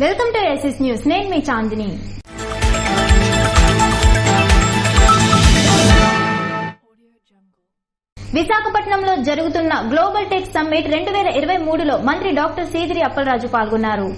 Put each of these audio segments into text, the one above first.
Welcome to SS news. నేను మీ చాందిని. విశాఖపట్నంలో జరుగుతున్న గ్లోబల్ టెక్ సమ్మిట్ 2023లో మంత్రి డాక్టర్ సీదిరి అప్పలరాజు పాల్గొన్నారు.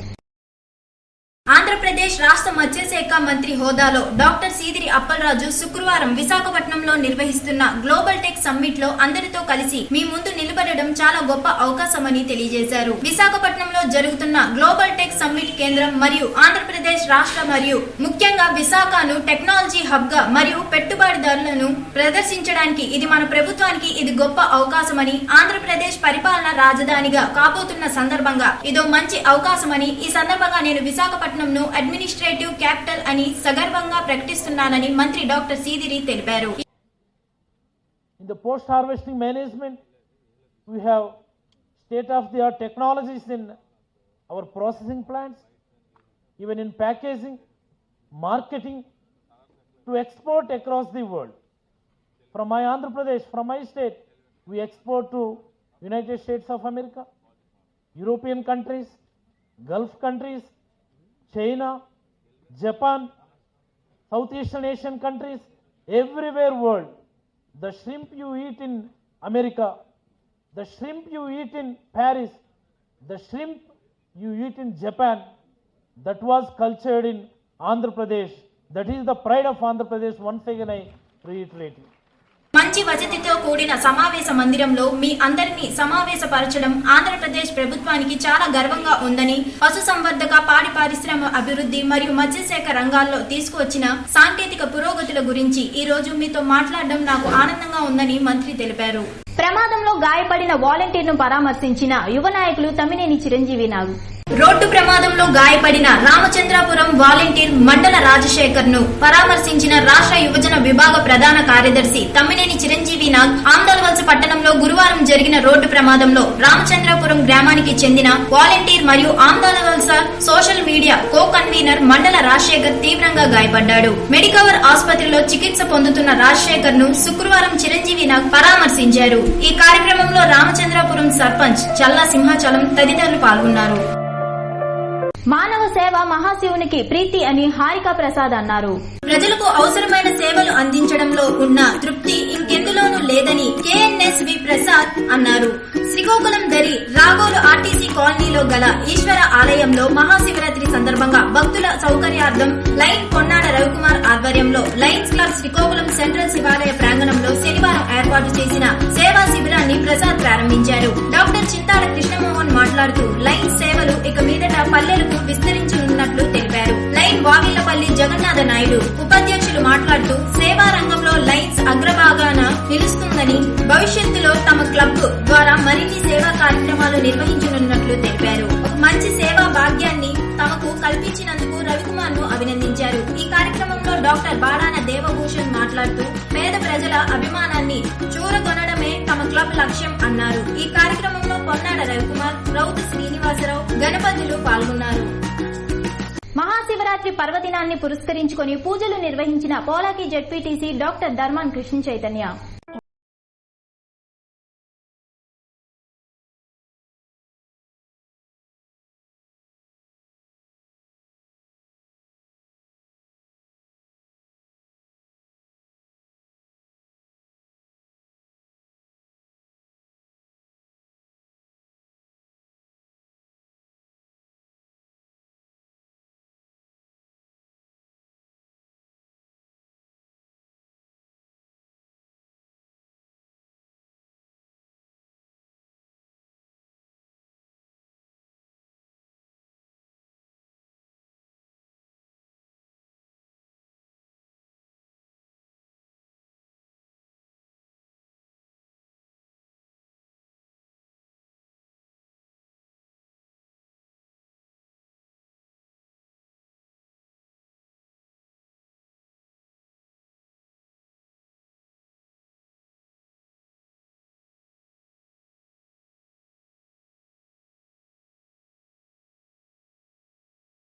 ఆంధ్రప్రదేశ్ రాష్ట్ర మత్స్యశాఖ మంత్రి హోదాలో డాక్టర్ సీదిరి అప్పలరాజు శుక్రవారం విశాఖపట్నంలో నిర్వహిస్తున్న గ్లోబల్ టెక్ సమ్మిట్ లో అందరితో కలిసి మీ ముందు నిలబడడం చాలా గొప్ప అవకాశమని తెలియజేశారు. విశాఖపట్నంలో జరుగుతున్న గ్లోబల్ టెక్ సమ్మిట్ కేంద్రం మరియు ఆంధ్రప్రదేశ్ రాష్ట్ర మరియు ముఖ్యంగా విశాఖను టెక్నాలజీ హబ్ గా మరియు పెట్టుబడిదారులను ప్రదర్శించడానికి ఇది మన ప్రభుత్వానికి ఇది గొప్ప అవకాశమని, ఆంధ్రప్రదేశ్ పరిపాలన రాజధానిగా కాబోతున్న సందర్భంగా ఇదో మంచి అవకాశమని, ఈ సందర్భంగా నేను విశాఖపట్నం అడ్మినిస్ట్రేటివ్ క్యాపిటల్ అని సగర్వంగా ప్రకటిస్తున్నానని మంత్రి డాక్టర్ సీదిరి తెలిపారు. In the post-harvesting management, we have state-of-the-art technologies in our processing plants, even in packaging, marketing, to export across the world. From my Andhra Pradesh, from my state, we export to United States of America, European countries, Gulf countries, China, Japan, Southeastern Asian countries, everywhere world. The shrimp you eat in America, the shrimp you eat in Paris, the shrimp you eat in Japan, that was cultured in Andhra Pradesh. That is the pride of Andhra Pradesh. Once again I reiterate it. మంచి వసతితో కూడిన సమావేశ మందిరంలో మీ అందరినీ సమావేశపరచడం ఆంధ్రప్రదేశ్ ప్రభుత్వానికి చాలా గర్వంగా ఉందని, పశుసంవర్ధక, పాడి పరిశ్రమ అభివృద్ధి మరియు మత్స్యశాఖ రంగాల్లో తీసుకువచ్చిన సాంకేతిక పురోగతుల గురించి ఈ రోజు మీతో మాట్లాడడం నాకు ఆనందంగా ఉందని మంత్రి తెలిపారు. ప్రమాదంలో గాయపడిన వాలంటీర్ను పరామర్శించిన యువ నాయకులు తమ్మినేని చిరంజీవి నాగ్. రోడ్డు ప్రమాదంలో గాయపడిన రామచంద్రాపురం వాలంటీర్ మండల రాజశేఖర్ ను పరామర్శించిన రాష్ట్ర యువజన విభాగ ప్రధాన కార్యదర్శి తమ్మినేని చిరంజీవి నాగ్ ఆందోళవలస పట్టణంలో గురువారం జరిగిన రోడ్డు ప్రమాదంలో రామచంద్రాపురం గ్రామానికి చెందిన వాలంటీర్ మరియు ఆందోళవలస సోషల్ మీడియా కో కన్వీనర్ మండల రాజశేఖర్ తీవ్రంగా గాయపడ్డాడు. మెడికవర్ ఆసుపత్రిలో చికిత్స పొందుతున్న రాజశేఖర్ ను శుక్రవారం చిరంజీవి నాగ్ పరామర్శించారు. ఈ కార్యక్రమంలో రామచంద్రాపురం సర్పంచ్ చల్లా సింహాచలం తదితరులు పాల్గొన్నారు. మానవ సేవ మహాశివునికి ప్రీతి అని హారికా ప్రసాద్ అన్నారు. ప్రజలకు అవసరమైన సేవలు అందించడంలో ఉన్న తృప్తి ఇంకెందులోనూ లేదని కేఎన్ఎస్వి ప్రసాద్ అన్నారు. శ్రీకాకుళం దరి రాగోలు ఆర్టీసీ కాలనీలో గల ఈశ్వర ఆలయంలో మహాశివరాత్రి సందర్భంగా భక్తుల సౌకర్యార్థం లైన్ కొన్నాడ రవికుమార్ ఆధ్వర్యంలో లయన్స్ క్లబ్ శ్రీకాకుళం సెంట్రల్ శివాలయ ప్రాంగణంలో శనివారం ఏర్పాటు చేసిన సేవా శిబిరాన్ని ప్రసాద్ ప్రారంభించారు. డాక్టర్ చింతాడ కృష్ణమోహన్ మాట్లాడుతూ లైన్స్ సేవలు ఇక మీదట పల్లెలకు విస్తరించనున్నట్లు తెలిపారు. లైన్ వావిళ్లపల్లి జగన్నాథ నాయుడు ఉపాధ్యక్షులు మాట్లాడుతూ సేవా రంగంలో లైన్స్ అగ్రభాగాన నిలుస్తుందని, భవిష్యత్తులో తమ క్లబ్ ద్వారా మరిన్ని సేవా కార్యక్రమాలు నిర్వహించనున్నట్లు తెలిపారు. మంచి సేవా భాగ్యాన్ని తమకు కల్పించినందుకు రవికుమార్ ను అభినందించారు. ఈ కార్యక్రమంలో డాక్టర్ బాడాన దేవభూషణ్ మాట్లాడుతూ పేద ప్రజల అభిమానాన్ని చూరగొనడమే తమ క్లబ్ లక్ష్యం అన్నారు. ఈ కార్యక్రమంలో పొన్నాడ రవికుమార్, రౌతు శ్రీనివాసరావు, గణపతులు పాల్గొన్నారు. మహాశివరాత్రి పర్వదినాన్ని పురస్కరించుకుని పూజలు నిర్వహించిన పోలాకి జెడ్పీటీసీ డాక్టర్ ధర్మాన్ కృష్ణ చైతన్య.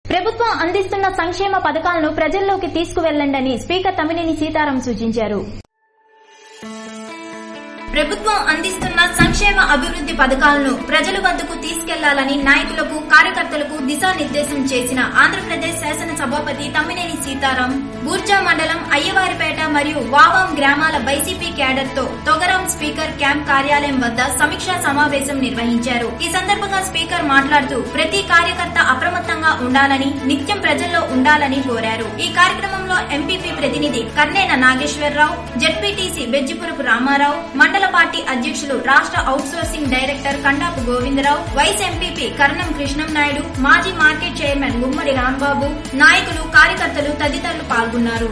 ప్రభుత్వం అందిస్తున్న సంక్షేమ పథకాలను ప్రజల్లోకి తీసుకువెళ్లండని స్పీకర్ తమ్మినేని సీతారాం సూచించారు. ప్రభుత్వం అందిస్తున్న సంక్షేమ అభివృద్ధి పథకాలను ప్రజల వద్దకు తీసుకెళ్లాలని నాయకులకు కార్యకర్తలకు దిశానిర్దేశం చేసిన ఆంధ్రప్రదేశ్ శాసన సభాపతి తమ్మినేని సీతారాం బూర్జా మండలం అయ్యవారిపేట మరియు వావాం గ్రామాల వైసీపీ క్యాడర్ తో తొగరాం స్పీకర్ క్యాంప్ కార్యాలయం వద్ద సమీక్షా సమావేశం నిర్వహించారు. ఈ సందర్భంగా స్పీకర్ మాట్లాడుతూ ప్రతి కార్యకర్త అప్రమత్తంగా ఉండాలని, నిత్యం ప్రజల్లో ఉండాలని కోరారు. ఈ కార్యక్రమంలో ఎంపీపీ ప్రతినిధి కర్నేన నాగేశ్వరరావు, జెడ్పీటీసీ బెజ్జిపురపు రామారావు, మండల పార్టీ అధ్యక్షులు రాష్ట్ర outsourcing director Kandapu Govindarao, vice MPP కరణం కృష్ణం నాయుడు, మాజీ మార్కెట్ చైర్మన్ గుమ్మడి రాంబాబు, నాయకులు, కార్యకర్తలు తదితరులు పాల్గొన్నారు.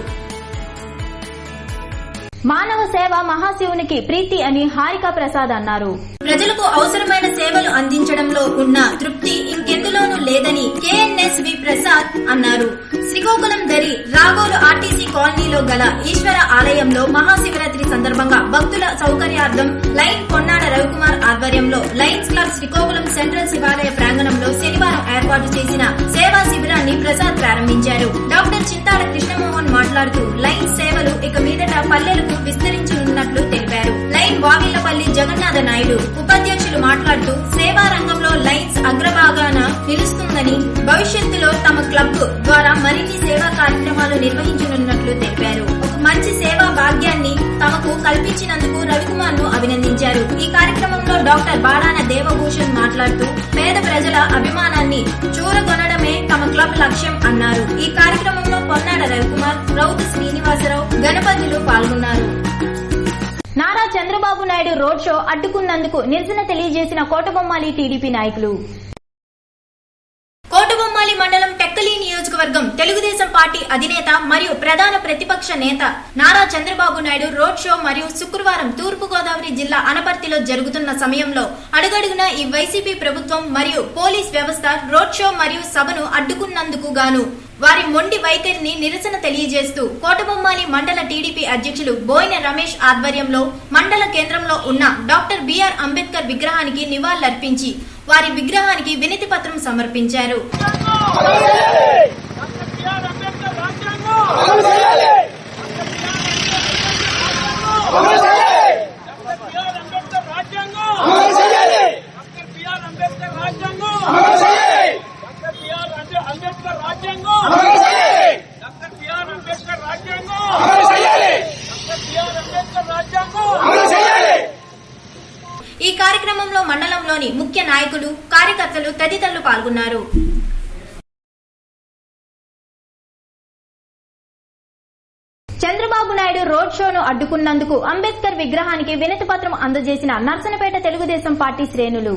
మానవ సేవ మహాశివునికి ప్రీతి అని హారికా ప్రసాద్ అన్నారు. ప్రజలకు అవసరమైన సేవలు అందించడంలో ఉన్న తృప్తి ఇంకెందులోనూ లేదని కేఎన్ఎస్వి ప్రసాద్ అన్నారు. శ్రీకాకుళం దరి రాగోలు ఆర్టీసీ కాలనీలో గల ఈశ్వర ఆలయంలో మహాశివరాత్రి సందర్భంగా భక్తుల సౌకర్యార్థం లైన్ కొన్నాడ రవికుమార్ ఆధ్వర్యంలో లయన్స్ క్లబ్ శ్రీకాకుళం సెంట్రల్ శివాలయ ప్రాంగణంలో శనివారం ఏర్పాటు చేసిన సేవా శిబిరాన్ని ప్రసాద్ ప్రారంభించారు. డాక్టర్ చింతాడ కృష్ణమోహన్ మాట్లాడుతూ లైన్స్ సేవలు ఇక మీదట పల్లెలకు విస్తరించనున్నట్లు తెలిపారు. లైన్ వావిళ్లపల్లి జగన్నాథ నాయుడు ఉపాధ్యక్షులు మాట్లాడుతూ సేవా రంగంలో లైన్స్ అగ్రభాగాన నిలుస్తుందని, భవిష్యత్తులో తమ క్లబ్ ద్వారా మరిన్ని సేవా కార్యక్రమాలు నిర్వహించనున్నట్లు తెలిపారు. మంచి సేవా భాగ్యాన్ని తమకు కల్పించినందుకు రవికుమార్ ను అభినందించారు. ఈ కార్యక్రమంలో డాక్టర్ బాడాన దేవభూషణ్ మాట్లాడుతూ పేద ప్రజల అభిమానాన్ని చూరగొనడమే తమ క్లబ్ లక్ష్యం అన్నారు. ఈ కార్యక్రమంలో పొన్నాడ రవికుమార్, రౌతు శ్రీనివాసరావు, గణపతులు పాల్గొన్నారు. నారా చంద్రబాబు నాయుడు రోడ్ షో అడ్డుకున్నందుకు నిరసన తెలియజేసిన కోటబొమ్మాలి టీడీపీ నాయకులు. కోటబొమ్మాలి మండలం టెక్కలి నియోజకవర్గం తెలుగుదేశం పార్టీ అధినేత మరియు ప్రధాన ప్రతిపక్ష నేత నారా చంద్రబాబు నాయుడు రోడ్ షో మరియు శుక్రవారం తూర్పుగోదావరి జిల్లా అనపర్తిలో జరుగుతున్న సమయంలో అడుగడుగునా ఈ వైసీపీ ప్రభుత్వం మరియు పోలీస్ వ్యవస్థ రోడ్ షో మరియు సభను అడ్డుకున్నందుకు గాను వారి మొండి వైఖరిని నిరసన తెలియజేస్తూ కోటబొమ్మాలి మండల టీడీపీ అధ్యక్షులు బోయిన రమేష్ ఆధ్వర్యంలో మండల కేంద్రంలో ఉన్న డాక్టర్ బిఆర్ అంబేద్కర్ విగ్రహానికి నివాళులర్పించి వారి విగ్రహానికి వినతి పత్రం సమర్పించారు. ఈ కార్యక్రమంలో మండలంలోని ముఖ్య నాయకులు, కార్యకర్తలు తదితరులు పాల్గొన్నారు. చంద్రబాబు నాయుడు రోడ్ షోను అడ్డుకున్నందుకు అంబేద్కర్ విగ్రహానికి వినతి పత్రం అందజేసిన నర్సనపేట తెలుగుదేశం పార్టీ శ్రేణులు.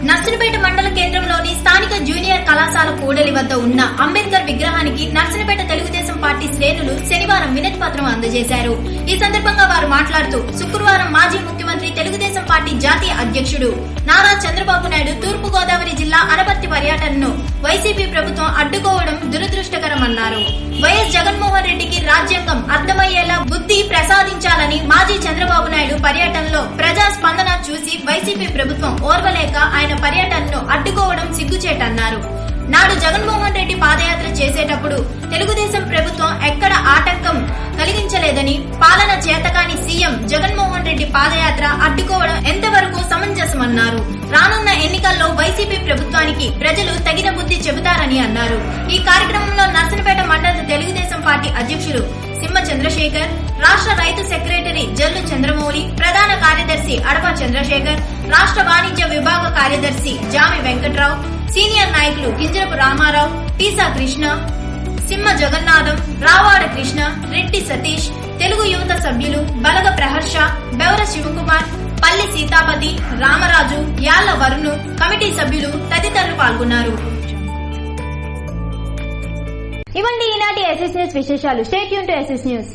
నర్సనపేట మండల కేంద్రంలోని స్థానిక జూనియర్ కళాశాల కూడలి వద్ద ఉన్న అంబేద్కర్ విగ్రహానికి నర్సనపేట తెలుగుదేశం పార్టీ శ్రేణులు శనివారం వినతి పత్రం అందజేశారు. ఈ సందర్భంగా వారు మాట్లాడుతూ శుక్రవారం మాజీ ముఖ్యమంత్రి తెలుగుదేశం పార్టీ జాతీయ అధ్యక్షుడు నారా చంద్రబాబు నాయుడు తూర్పుగోదావరి జిల్లా అనపర్తి పర్యటనను వైసీపీ ప్రభుత్వం అడ్డుకోవడం దురదృష్టకరమన్నారు. వైఎస్ జగన్మోహన్ రెడ్డికి రాజ్యాంగం అర్థమయ్యేలా బుద్ధి ప్రసాదించాలని మాజీ చంద్రబాబు నాయుడు పర్యటనలో ప్రజా స్పందన చూసి వైసీపీ ప్రభుత్వం ఓర్వలేక ఆయన పర్యటనను అడ్డుకోవడం సిగ్గుచేటన్నారు. నాడు జగన్మోహన్ రెడ్డి పాదయాత్ర చేసేటప్పుడు తెలుగుదేశం ప్రభుత్వం ఎక్కడ ఆటంకం కలిగించలేదని, పాలన చేతకాని సీఎం జగన్మోహన్ రెడ్డి పాదయాత్ర అడ్డుకోవడం ఎంతవరకు సమంజసమన్నారు. రానున్న ఎన్నికల్లో వైసీపీ ప్రభుత్వానికి ప్రజలు తగిన బుద్ధి చెబుతారని అన్నారు. ఈ కార్యక్రమంలో నర్సనపేట మండల తెలుగుదేశం పార్టీ అధ్యక్షులు సింహ చంద్రశేఖర్, రాష్ట్ర రైతు సెక్రటరీ జల్లు చంద్రమౌళి, ప్రధాన కార్యదర్శి అడప చంద్రశేఖర్, రాష్ట్ర వాణిజ్య విభాగ కార్యదర్శి జామి వెంకట్రావు, సీనియర్ నాయకులు గింజరపు రామారావు, టీసా కృష్ణ, సింహ జగన్నాథం, రావాడ కృష్ణ, రెడ్డి సతీష్, తెలుగు యువత సభ్యులు బలగ ప్రహర్ష, బెవర శివకుమార్, పల్లి సీతాపతి, రామరాజు, యాళ్ల వరుణు, కమిటీ సభ్యులు తదితరులు పాల్గొన్నారు. ఇవండి ఈనాటి ఎస్ఎస్ న్యూస్ విశేషాలు. Stay tune to SS news.